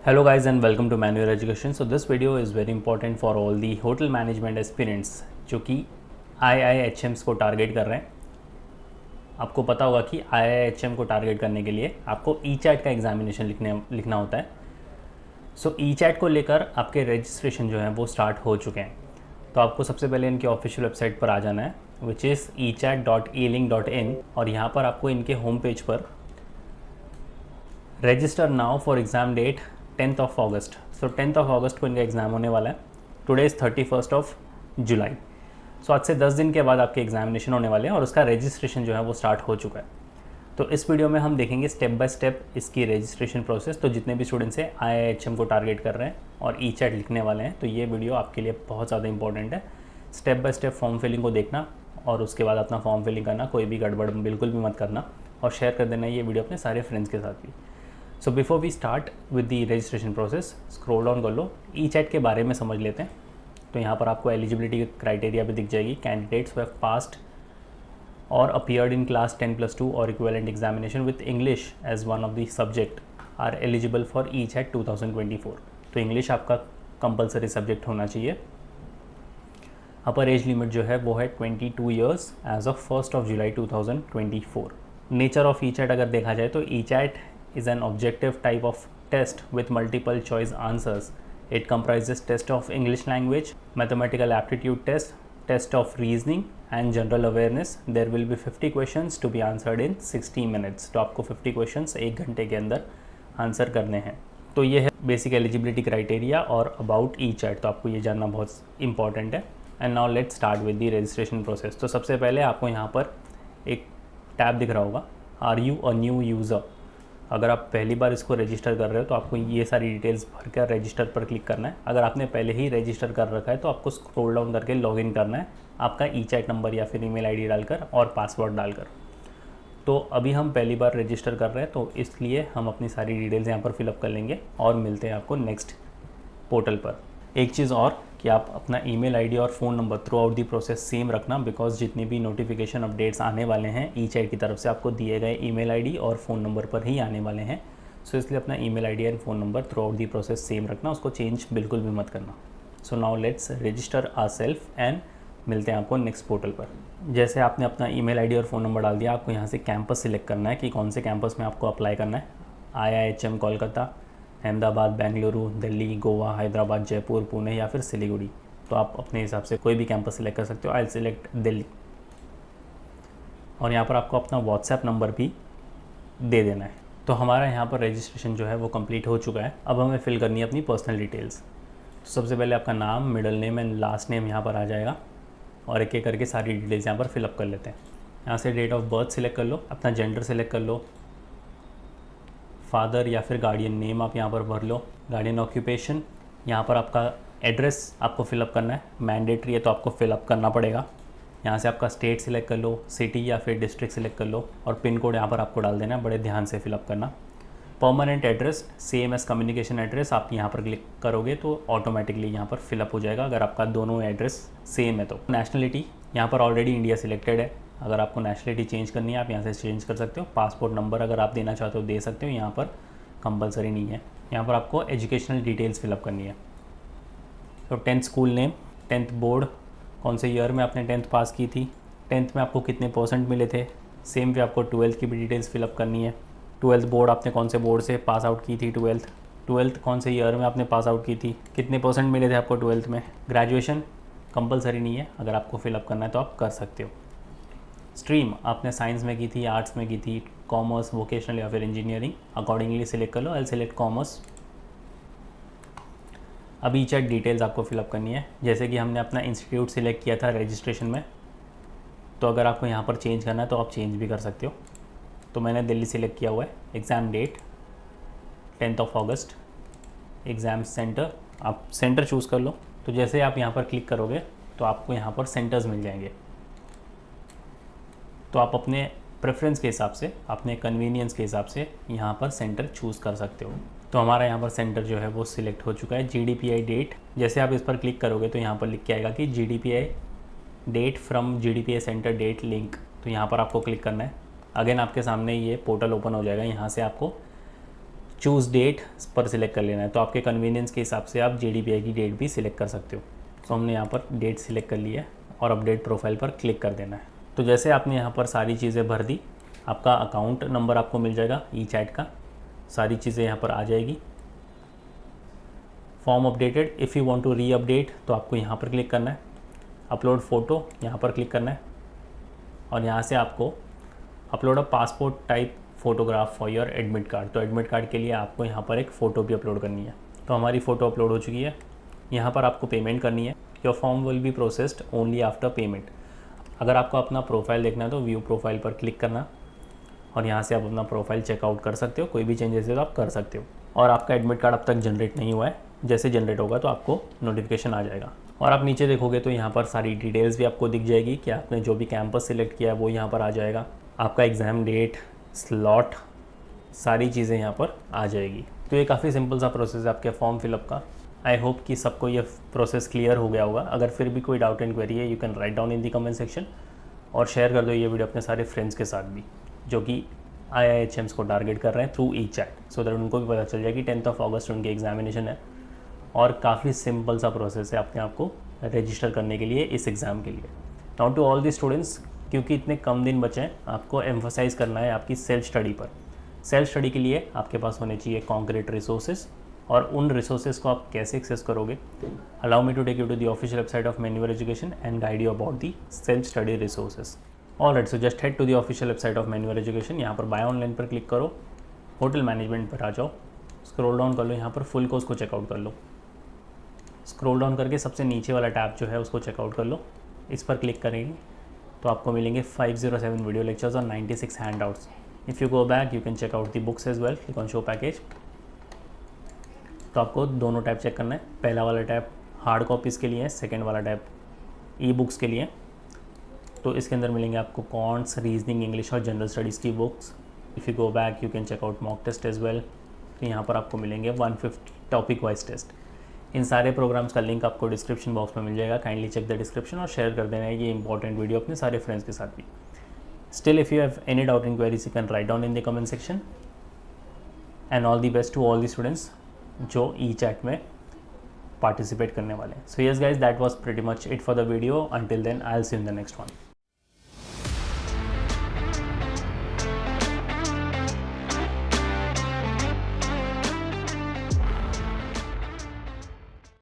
Hello guys and welcome to Manual Education. So this video is very important for all the hotel management aspirants जो कि IIHMs को target कर रहे हैं। आपको पता होगा कि IIHM को टारगेट करने के लिए आपको ECHAT का एग्जामिनेशन लिखना होता है। सो ECHAT को लेकर आपके रजिस्ट्रेशन जो है वो स्टार्ट हो चुके हैं। तो आपको सबसे पहले इनकी ऑफिशियल वेबसाइट पर आ जाना है विच इज़ echat.elink.in और यहाँ पर आपको इनके होम पेज पर register now for exam date 10th of August. So 10th of August को इनका एग्ज़ाम होने वाला है। Today is 31st of July. So आज से 10 दिन के बाद आपके एग्जामिनेशन होने वाले हैं और उसका रजिस्ट्रेशन जो है वो स्टार्ट हो चुका है। तो इस वीडियो में हम देखेंगे स्टेप बाय स्टेप इसकी रजिस्ट्रेशन प्रोसेस। तो जितने भी स्टूडेंट्स हैं IIHM को टारगेट कर रहे हैं और ECHAT लिखने वाले हैं तो ये वीडियो आपके लिए बहुत ज़्यादा इंपॉर्टेंट है। Step by step form filling को देखना और उसके बाद अपना फॉर्म फिलिंग करना, कोई भी गड़बड़ बिल्कुल भी मत करना और शेयर कर देना ये वीडियो अपने सारे फ्रेंड्स के साथ भी। So before we start with the registration process, scroll down कर लो, ECHAT के बारे में समझ लेते हैं। तो यहाँ पर आपको एलिजिबिलिटी क्राइटेरिया भी दिख जाएगी। कैंडिडेट्स हु हैव पास्ड और अपीयर्ड इन क्लास 10+2 और equivalent examination with English as one of the subject are eligible for ECHAT 2024। तो इंग्लिश आपका कंपलसरी सब्जेक्ट होना चाहिए। अपर एज लिमिट जो है वो है 22 years age of 1st of July 2024। Nature of ECHAT अगर देखा जाए तो ECHAT is an objective type of test with multiple choice answers. It comprises test of English language, mathematical aptitude test, test of reasoning and general awareness. There will be 50 questions to be answered in 60 minutes. तो आपको 50 questions 1 घंटे के अंदर answer करने हैं। तो ये है बेसिक एलिजिबिलिटी क्राइटेरिया और अबाउट ECHAT। तो आपको ये जानना बहुत इंपॉर्टेंट है। And now let's start with the registration process. तो सबसे पहले आपको यहाँ पर एक टैब दिख रहा होगा, are you a new user. अगर आप पहली बार इसको रजिस्टर कर रहे हो तो आपको ये सारी डिटेल्स भर कर रजिस्टर पर क्लिक करना है। अगर आपने पहले ही रजिस्टर कर रखा है तो आपको स्क्रॉल डाउन करके लॉगिन करना है आपका ECHAT नंबर या फिर ईमेल आईडी डालकर और पासवर्ड डालकर। तो अभी हम पहली बार रजिस्टर कर रहे हैं तो इसलिए हम अपनी सारी डिटेल्स यहाँ पर फिलअप कर लेंगे और मिलते हैं आपको नेक्स्ट पोर्टल पर। एक चीज़ और कि आप अपना ईमेल आईडी और phone number throughout the process same रखना, बिकॉज जितनी भी नोटिफिकेशन अपडेट्स आने वाले हैं ECHAT की तरफ से आपको दिए गए ईमेल आईडी और फ़ोन नंबर पर ही आने वाले हैं। सो इसलिए अपना email ID and phone number throughout the process same रखना, उसको चेंज बिल्कुल भी मत करना। So now let's register ourself and मिलते हैं आपको नेक्स्ट पोर्टल पर। जैसे आपने अपना ईमेल आईडी और फ़ोन नंबर डाल दिया, आपको यहाँ से कैंपस सिलेक्ट करना है कि कौन से कैंपस में आपको अप्लाई करना है। IIHM कोलकाता, अहमदाबाद, बेंगलुरु, दिल्ली, गोवा, हैदराबाद, जयपुर, पुणे या फिर सिलीगुड़ी। तो आप अपने हिसाब से कोई भी कैंपस सिलेक्ट कर सकते हो। आई सिलेक्ट दिल्ली और यहाँ पर आपको अपना व्हाट्सएप नंबर भी दे देना है। तो हमारा यहाँ पर रजिस्ट्रेशन जो है वो कंप्लीट हो चुका है। अब हमें फिल करनी है अपनी पर्सनल डिटेल्स। तो सबसे पहले आपका नाम, middle name and last name यहाँ पर आ जाएगा और एक एक करके सारी डिटेल्स यहाँ पर फिलअप कर लेते हैं। यहाँ से डेट ऑफ बर्थ सिलेक्ट कर लो, अपना जेंडर सिलेक्ट कर लो, फादर या फिर गार्डियन नेम आप यहाँ पर भर लो, गार्डियन ऑक्यूपेशन, यहाँ पर आपका एड्रेस आपको फिलअप करना है, मैंडेटरी है तो आपको फिलअप करना पड़ेगा। यहाँ से आपका स्टेट सिलेक्ट कर लो, सिटी या फिर डिस्ट्रिक्ट सिलेक्ट कर लो और पिन कोड यहाँ पर आपको डाल देना है, बड़े ध्यान से फिलअप करना। Permanent address same as communication address, आप यहाँ पर क्लिक करोगे तो ऑटोमेटिकली यहाँ पर फिलअप हो जाएगा अगर आपका दोनों एड्रेस सेम है तो। नेशनलिटी यहाँ पर ऑलरेडी इंडिया सिलेक्टेड है, अगर आपको नेशनलिटी चेंज करनी है आप यहाँ से चेंज कर सकते हो। पासपोर्ट नंबर अगर आप देना चाहते हो दे सकते हो, यहाँ पर कंपलसरी नहीं है। यहाँ पर आपको एजुकेशनल डिटेल्स फिलअप करनी है। तो 10th school name, 10th board, कौन से ईयर में आपने 10th पास की थी, 10th में आपको कितने % मिले थे। सेम वे आपको 12th की भी डिटेल्स फिलअप करनी है। 12th बोर्ड आपने कौन से बोर्ड से पास आउट की थी, 12th कौन से ईयर में आपने पास आउट की थी, कितने % मिले थे आपको 12th में। ग्रेजुएशन कंपलसरी नहीं है, अगर आपको फिलअप करना है तो आप कर सकते हो। स्ट्रीम आपने साइंस में की थी, आर्ट्स में की थी, कॉमर्स, वोकेशनल या फिर इंजीनियरिंग, अकॉर्डिंगली सिलेक्ट कर लो। I select commerce. अब ECHAT डिटेल्स आपको फिलअप करनी है। जैसे कि हमने अपना इंस्टीट्यूट सिलेक्ट किया था रजिस्ट्रेशन में, तो अगर आपको यहाँ पर चेंज करना है तो आप चेंज भी कर सकते हो। तो मैंने दिल्ली सिलेक्ट किया हुआ है। Exam date 10th of August, exam centre आप सेंटर चूज़ कर लो। तो जैसे आप यहाँ पर क्लिक करोगे तो आपको यहाँ पर सेंटर्स मिल जाएंगे, तो आप अपने प्रेफरेंस के हिसाब से, अपने कन्वीनियंस के हिसाब से यहाँ पर सेंटर चूज़ कर सकते हो। तो हमारा यहाँ पर सेंटर जो है वो सिलेक्ट हो चुका है। GDPI डेट, जैसे आप इस पर क्लिक करोगे तो यहाँ पर लिख के आएगा कि GDPI date from GDPI centre date link. तो यहाँ पर आपको क्लिक करना है। अगेन आपके सामने ये पोर्टल ओपन हो जाएगा। यहाँ से आपको चूज़ डेट पर सिलेक्ट कर लेना है। तो आपके कन्वीनियंस के हिसाब से आप JDPI की डेट भी सिलेक्ट कर सकते हो। तो हमने यहाँ पर डेट सिलेक्ट कर ली है और अपडेट प्रोफाइल पर क्लिक कर देना है। तो जैसे आपने यहाँ पर सारी चीज़ें भर दी, आपका अकाउंट नंबर आपको मिल जाएगा ईचैट का, सारी चीज़ें यहाँ पर आ जाएगी। Form updated, if you want to re update तो आपको यहाँ पर क्लिक करना है। अपलोड फ़ोटो यहाँ पर क्लिक करना है और यहाँ से आपको upload a passport type photograph for your admit card. तो एडमिट कार्ड के लिए आपको यहाँ पर एक फ़ोटो भी अपलोड करनी है। तो हमारी फ़ोटो अपलोड हो चुकी है। यहाँ पर आपको पेमेंट करनी है। Your form will be processed only after payment. अगर आपको अपना प्रोफाइल देखना है तो व्यू प्रोफाइल पर क्लिक करना और यहाँ से आप अपना प्रोफाइल चेकआउट कर सकते हो। कोई भी चेंजेस है तो आप कर सकते हो। और आपका एडमिट कार्ड अब तक जनरेट नहीं हुआ है, जैसे जनरेट होगा तो आपको नोटिफिकेशन आ जाएगा। और आप नीचे देखोगे तो यहाँ पर सारी डिटेल्स भी आपको दिख जाएगी कि आपने जो भी कैंपस सिलेक्ट किया है वो यहाँ पर आ जाएगा। आपका एग्ज़ाम डेट, स्लॉट, सारी चीज़ें यहाँ पर आ जाएगी। तो ये काफ़ी सिंपल सा प्रोसेस है आपके फॉर्म फिलअप का। आई होप कि सबको ये प्रोसेस क्लियर हो गया होगा। अगर फिर भी कोई डाउट एंड क्वेरी है, you can write down in the comment section और शेयर कर दो ये वीडियो अपने सारे फ्रेंड्स के साथ भी, जो कि IIHMs को टारगेट कर रहे हैं थ्रू ईचैट, सो दैट उनको भी पता चल जाए कि 10th अगस्त उनकी एग्जामिनेशन है। और काफ़ी सिंपल सा प्रोसेस है अपने आप को रजिस्टर करने के लिए इस एग्ज़ाम के लिए। Now to all the students, क्योंकि इतने कम दिन बचे हैं, आपको एम्फोसाइज़ करना है आपकी सेल्फ स्टडी पर। सेल्फ स्टडी के लिए आपके पास होने चाहिए कॉन्क्रीट रिसोर्सेज, और उन रिसोर्सेज को आप कैसे एक्सेस करोगे। Allow me to take you to the official website of मैन्युअर education and guide you about the self study resources. Alright, so just head to the official website of मैन्युअर education. यहाँ पर buy online पर click करो, hotel management पर आ जाओ, scroll down कर लो, यहाँ पर फुल कोर्स को चेकआउट कर लो। स्क्रॉल डाउन करके सबसे नीचे वाला टैब जो है उसको चेकआउट कर लो। इस पर क्लिक करेंगे तो आपको मिलेंगे 507 वीडियो लेक्चर्स और 96 handouts. If you go back you can check out the books as well. Click on show package. तो आपको दोनों टैब चेक करना है। पहला वाला टैब हार्ड कॉपीज़ के लिए है, सेकेंड वाला टैब ई बुक्स के लिए। तो इसके अंदर मिलेंगे आपको कॉन्ट्स, रीजनिंग, इंग्लिश और जनरल स्टडीज़ की books. If you go back you can check out mock test as well. तो यहाँ पर आपको मिलेंगे 150 टॉपिक वाइज टेस्ट। इन सारे प्रोग्राम्स का लिंक आपको डिस्क्रिप्शन बॉक्स में मिल जाएगा। काइंडली चेक द डिस्क्रिप्शन और शेयर कर देना है ये इंपॉर्टेंट वीडियो अपने सारे फ्रेंड्स के साथ भी। Still if you have any doubt in queries you can write down in the comment section. And all the best to all the students जो ईचैट में पार्टिसिपेट करने वाले हैं। So yes guys, that was pretty much it for the video. Until then I will see you in the next one.